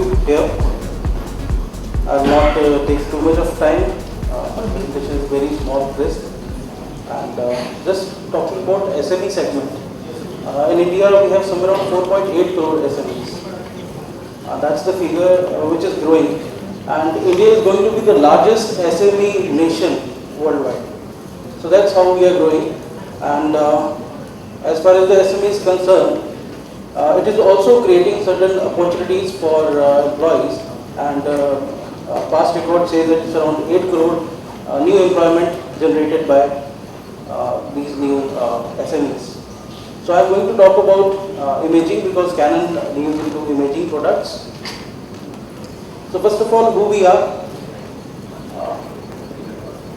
you here. I will not take too much of time. This is very small list. And just talking about SME segment. In India, we have somewhere around 4.8 crore SMEs. That's the figure which is growing. And India is going to be the largest SME nation worldwide. So that's how we are growing. And as far as the SME is concerned, it is also creating certain opportunities for employees. And past record says that it's around 8 crore new employment generated by these new SMEs. So I'm going to talk about imaging because Canon deals into imaging products. So first of all, who we are.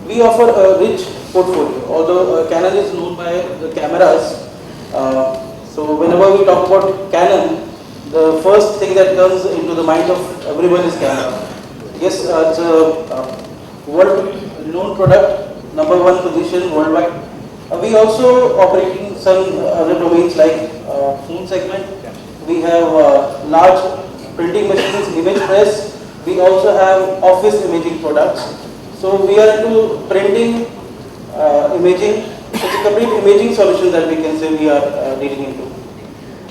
We offer a rich portfolio, although Canon is known by the cameras. So whenever we talk about Canon, the first thing that comes into the mind of everyone is camera. Yes, it's a world-known product, #1 position worldwide. We also operate in some other domains like phone segment. We have large printing machines, image press. We also have office imaging products. So we are into printing, imaging. It's a complete imaging solution that we can say we are dealing into.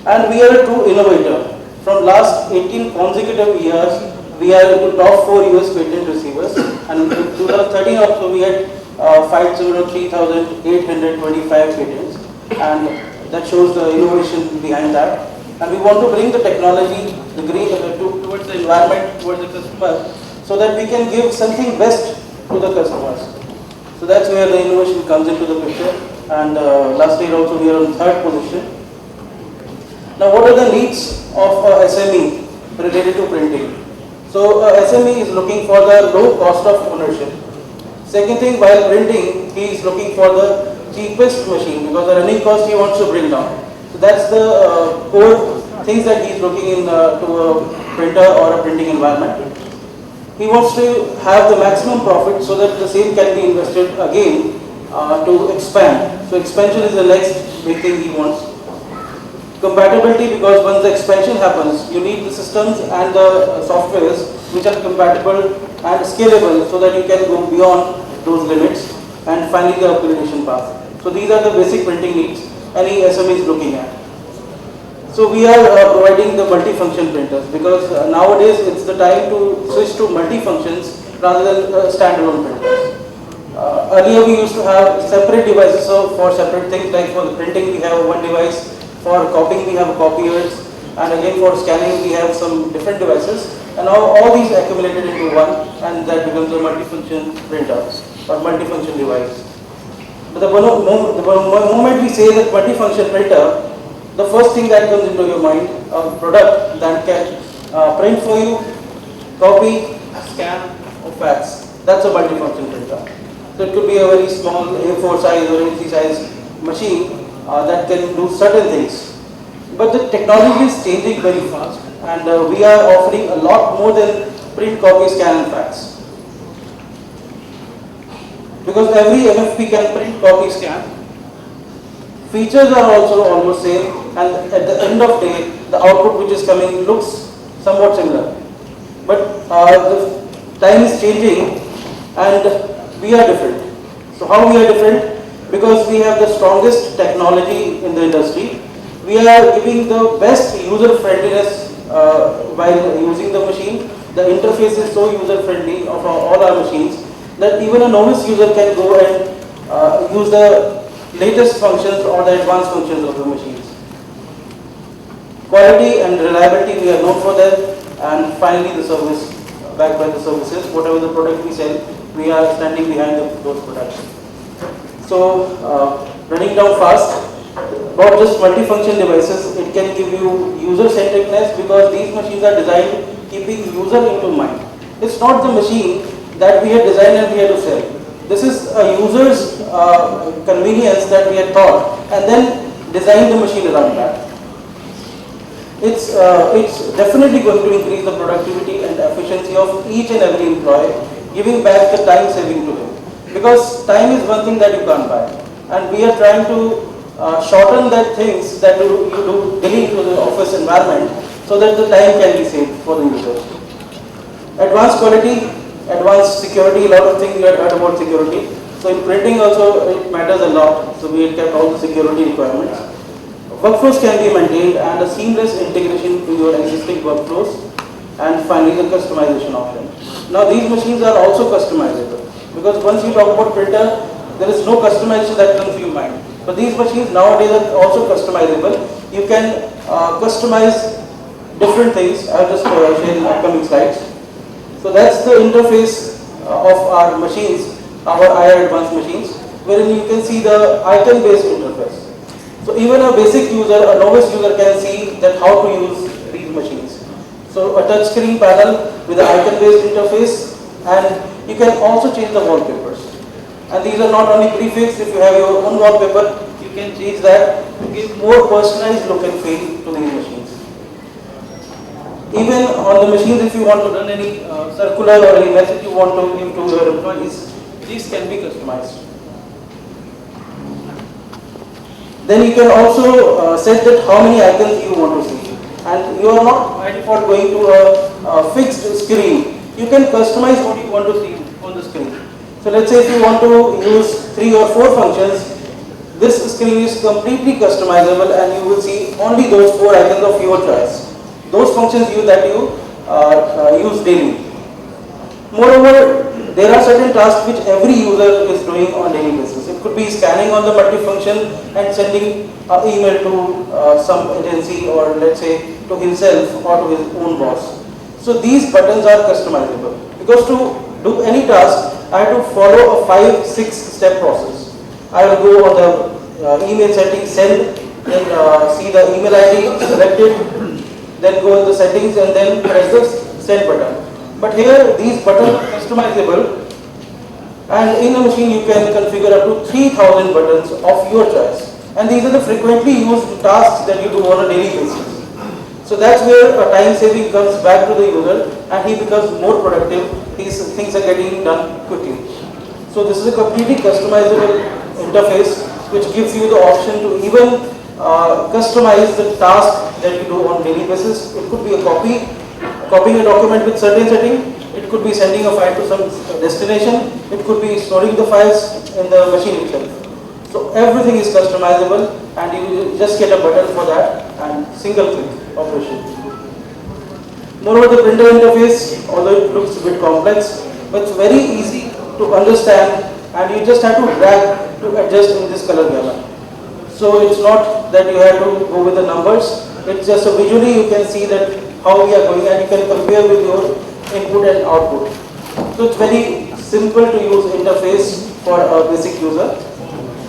And we are a true innovator. From last 18 consecutive years, we are into top 4 US patent receivers. And in 2013 also we had filed 3,825 patents. And that shows the innovation behind that. And we want to bring the technology, the green, towards the environment, towards the customers, so that we can give something best to the customers. So that's where the innovation comes into the picture. And last year also we are on 3rd position. Now what are the needs of SME related to printing? So SME is looking for the low cost of ownership. Second thing, while printing, he is looking for the cheapest machine because the running cost he wants to bring down. So that's the core things that he is looking in to a printer or a printing environment. He wants to have the maximum profit so that the same can be invested again to expand. So expansion is the next big thing he wants. Compatibility, because once the expansion happens, you need the systems and the softwares which are compatible and scalable so that you can go beyond those limits. And finally the upgradation path. So these are the basic printing needs any SME is looking at. So we are providing the multifunction printers because nowadays it's the time to switch to multifunctions rather than standalone printers. Earlier we used to have separate devices for separate things, like for the printing we have one device, for copying we have copiers, and again for scanning we have some different devices, and now all these accumulated into one, and that becomes a multifunction printer or multifunction device. But the moment we say that multifunction printer, the first thing that comes into your mind, a product that can print for you, copy, scan, or fax. That's a multifunction printer. So it could be a very small A4 size or A3 size machine that can do certain things. But the technology is changing very fast, and we are offering a lot more than print, copy, scan, and fax. Because every MFP can print, copy, scan. Features are also almost same, and at the end of the day, the output which is coming looks somewhat similar. But the time is changing, and we are different. So how we are different? Because we have the strongest technology in the industry. We are giving the best user friendliness while using the machine. The interface is so user friendly of all our machines that even a novice user can go and use the latest functions or the advanced functions of the machines. Quality and reliability, we are known for that. And finally the service, backed by the services. Whatever the product we sell, we are standing behind those products. So running down fast, about just multifunction devices, it can give you user-centeredness because these machines are designed keeping user into mind. It's not the machine that we had designed and we had to sell. This is a user's convenience that we had thought and then designed the machine around that. It's definitely going to increase the productivity and efficiency of each and every employee, giving back the time saving to him. Because time is one thing that you can't buy. And we are trying to shorten that things that you do daily into the office environment so that the time can be saved for the user. Advanced quality, advanced security, a lot of things you have heard about security. So in printing also it matters a lot, so we have kept all the security requirements. Workflows can be maintained and a seamless integration to your existing workflows, and finally the customization option. Now these machines are also customizable, because once you talk about printer, there is no customization that comes to your mind. But these machines nowadays are also customizable. You can customize different things. I'll just share in upcoming slides. So that's the interface of our machines, our IR advanced machines, wherein you can see the icon-based interface. So even a basic user, a novice user can see that how to use these machines. So a touch screen panel with an icon-based interface, and you can also change the wallpapers. And these are not only prefixed. If you have your own wallpaper, you can change that to give more personalized look and feel to these machines. Even on the machines, if you want to run any circular or any message you want to give to your employees, these can be customized. Then you can also set that how many icons you want to see. And you are not by default going to a fixed screen. You can customize what you want to see on the screen. So let's say if you want to use 3 or 4 functions, this screen is completely customizable and you will see only those 4 icons of your choice. Those functions that you use daily. Moreover, there are certain tasks which every user is doing on daily basis. It could be scanning on the multifunction and sending an email to some agency, or let's say to himself or to his own boss. So these buttons are customizable, because to do any task, I have to follow a 5-6 step process. I will go on the email settings, send, then see the email ID, select it, then go in the settings and then press the send button. But here these buttons are customizable, and in a machine you can configure up to 3000 buttons of your choice. And these are the frequently used tasks that you do on a daily basis. So that's where a time saving comes back to the user and he becomes more productive. These things are getting done quickly. So this is a completely customizable interface which gives you the option to even customize the task that you do on daily basis. It could be a copying a document with certain setting. It could be sending a file to some destination. It could be storing the files in the machine itself. So everything is customizable, and you just get a button for that and single click operation. Moreover, the printer interface, although it looks a bit complex, but it's very easy to understand, and you just have to drag to adjust in this color gamut. So it's not that you have to go with the numbers. It's just visually you can see that how we are going, and you can compare with your input and output. So it's very simple to use interface for a basic user.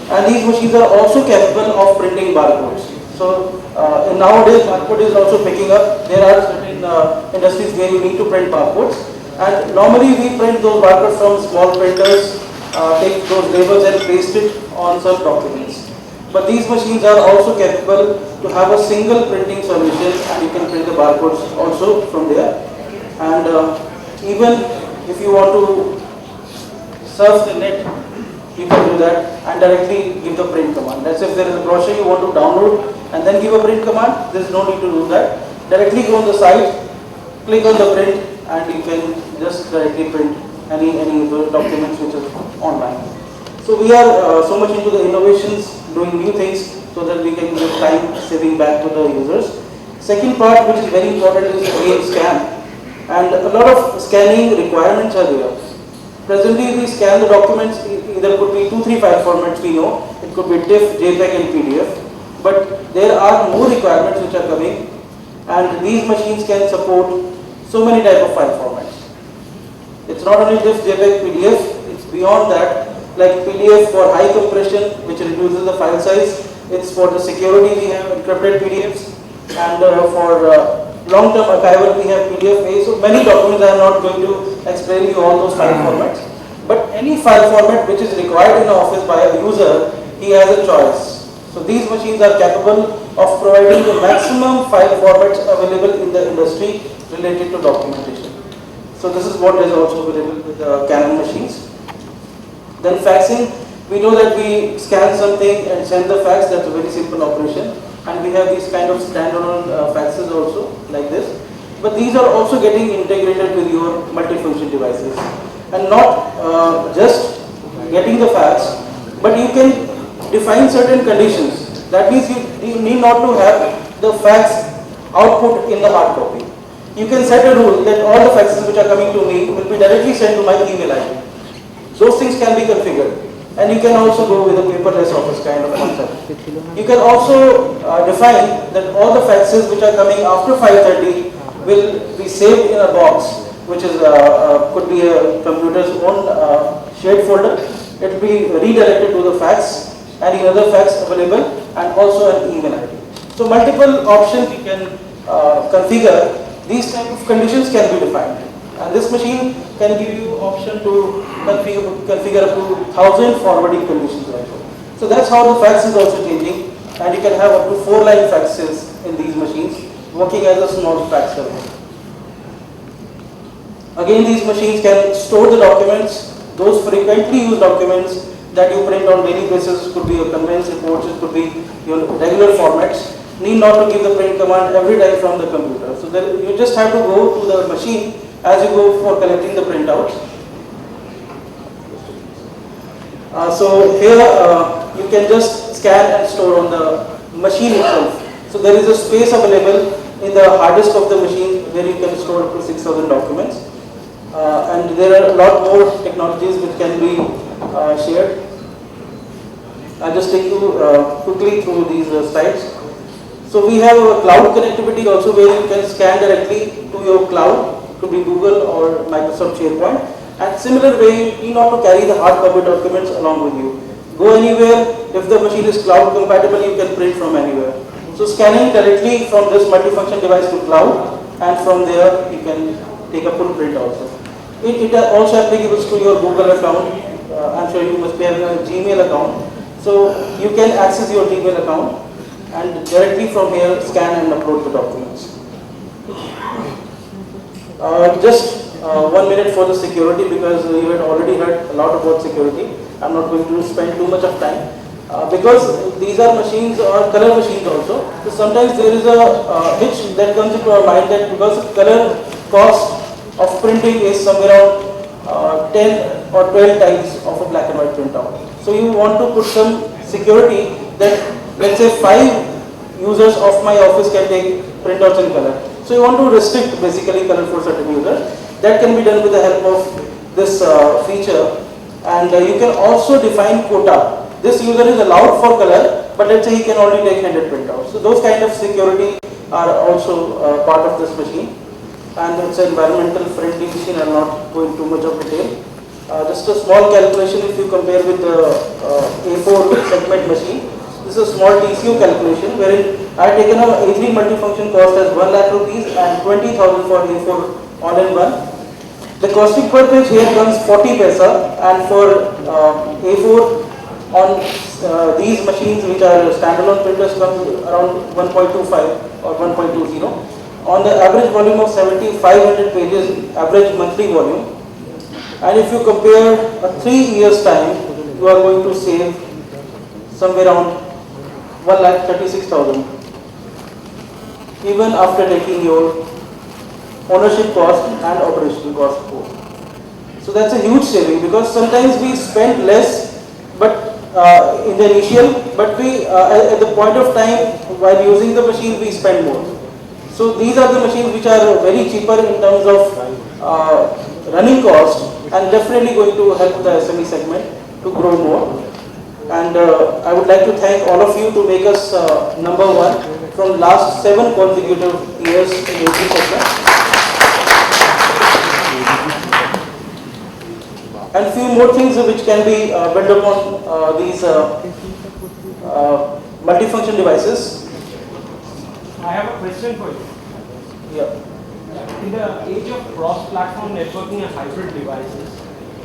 And these machines are also capable of printing barcodes. So nowadays barcode is also picking up. There are certain industries where you need to print barcodes, and normally we print those barcodes from small printers, take those labels and paste it on some documents. But these machines are also capable to have a single printing solution, and you can print the barcodes also from there. And even if you want to surf the net, you can do that and directly give the print command. Let's say if there is a brochure you want to download and then give a print command, there is no need to do that. Directly go on the site, click on the print, and you can just directly print any of the documents which is online. So we are so much into the innovations, doing new things so that we can give time saving back to the users. Second part which is very important is again scan. And a lot of scanning requirements are there. Presently we scan the documents, either could be 2-3 file formats we know, it could be TIFF, JPEG and PDF, but there are more requirements which are coming, and these machines can support so many type of file formats. It's not only TIFF, JPEG, PDF, it's beyond that, like PDF for high compression which reduces the file size, it's for the security we have encrypted PDFs, and for long-term archival we have PDF. So many documents I am not going to explain you all those file formats. But any file format which is required in the office by a user, he has a choice. So these machines are capable of providing the maximum file formats available in the industry related to documentation. So this is what is also available with the Canon machines. Then faxing, we know that we scan something and send the fax. That's a very simple operation. and we have these kind of standalone faxes also like this. But these are also getting integrated with your multifunction devices, and not just getting the fax, but you can define certain conditions. That means you need not to have the fax output in the hard copy. You can set a rule that all the faxes which are coming to me will be directly sent to my email ID. Those things can be configured. And you can also go with a paperless office kind of concept. You can also define that all the faxes which are coming after 5:30 will be saved in a box, which is could be a computer's own shared folder. It will be redirected to the fax and another fax available, and also an email ID. So multiple options you can configure. These type of conditions can be defined, and this machine can give you option to configure up to 1,000 forwarding conditions also. So that's how the fax is also changing, and you can have up to 4-line faxes in these machines working as a small fax server. Again, these machines can store the documents, those frequently used documents that you print on daily basis. Could be your conveyance reports, it could be your regular formats. Need not to give the print command every time from the computer. So you just have to go to the machine as you go for collecting the printouts. So here you can just scan and store on the machine itself. So there is a space available in the hard disk of the machine where you can store up to 6,000 documents. And there are a lot more technologies which can be shared. I'll just take you quickly through these slides. So we have a cloud connectivity also, where you can scan directly to your cloud, could be Google or Microsoft SharePoint. And similar way, you need not to carry the hard copy documents along with you. Go anywhere, if the machine is cloud compatible, you can print from anywhere. So scanning directly from this multifunction device to cloud, and from there you can take a full print also. It also applicable to your Google account. I'm sure you must have a Gmail account. So you can access your Gmail account and directly from here scan and upload the documents. Just 1 minute for the security, because you had already heard a lot about security. I'm not going to spend too much of time. Because these are machines or color machines also. So sometimes there is a hitch that comes into our mind, that because color cost of printing is somewhere around 10 or 12 times of a black and white printout. So you want to put some security that, let's say, 5 users of my office can take printouts in color. So you want to restrict basically color for certain users. That can be done with the help of this feature. And you can also define quota. This user is allowed for color, but let's say he can only take 100 printouts. So those kind of security are also part of this machine. And it's an environmental friendly machine. I'm not going too much of detail. Just a small calculation if you compare with the A4 segment machine. This is a small TCO calculation wherein I have taken a A3 multifunction cost as 1 lakh rupees and 20,000 for A4 all-in-one. The costing per page here comes 40 paisa, and for A4 on these machines which are standalone printers comes around 1.25 or 1.20. On the average volume of 7,500 pages, average monthly volume. And if you compare a 3 years time, you are going to save somewhere around 1,36,000. Even after taking your ownership cost and operational cost both. So that's a huge saving, because sometimes we spend less, but in the initial, but we at the point of time while using the machine we spend more. So these are the machines which are very cheaper in terms of running cost, and definitely going to help the SME segment to grow more. And I would like to thank all of you to make us number 1 from last 7 consecutive years in AP segment. And few more things which can be built upon these multifunction devices. I have a question for you. Yeah. In the age of cross-platform networking and hybrid devices,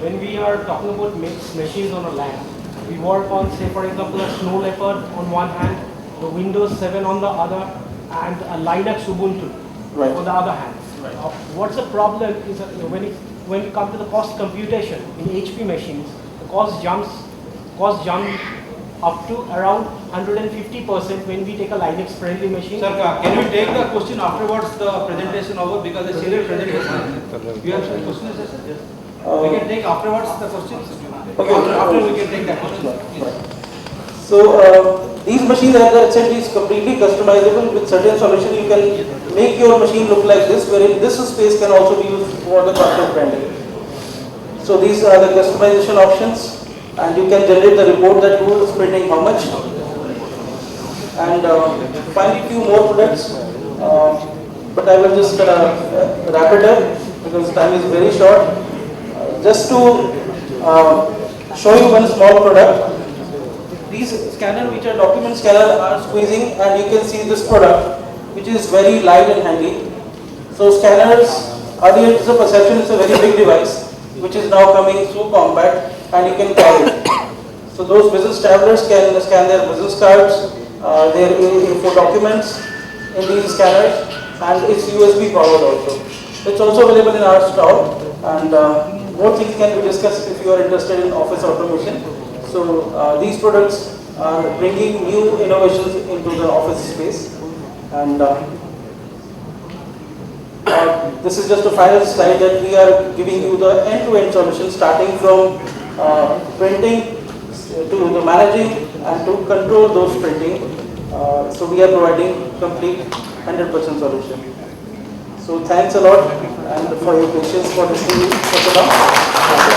when we are talking about machines on a LAN, we work on, say for example, a Snow Leopard on one hand, the Windows 7 on the other, and a Linux Ubuntu on the other hand. Right. What's the problem is that when you come to the cost computation in HP machines, the cost jumps up to around 150% when we take a Linux friendly machine. Sir, can you take the question afterwards the presentation over because the serial presentation. You have some questions, sir? Yes. We can take afterwards the questions. Okay. After we can take that question. So these machines are essentially completely customizable. With certain solution you can make your machine look like this, wherein this space can also be used for the content branding. So these are the customization options, and you can generate the report that who is printing how much. And finally few more products, but I will just wrap it up because time is very short. Just to show you one small product. These scanner, which are document scanner, are squeezing, and you can see this product which is very light and handy. So scanners, earlier it's a perception, it's a very big device which is now coming so compact and you can carry it. So those business travelers can scan their business cards, their info documents in these scanners, and it's USB powered also. It's also available in our store, and more things can be discussed if you are interested in office automation. So these products are bringing new innovations into the office space, and this is just a final slide that we are giving you the end-to-end solution, starting from printing to the managing and to control those printing. So we are providing complete 100% solution. So thanks a lot and for your patience for listening for so long.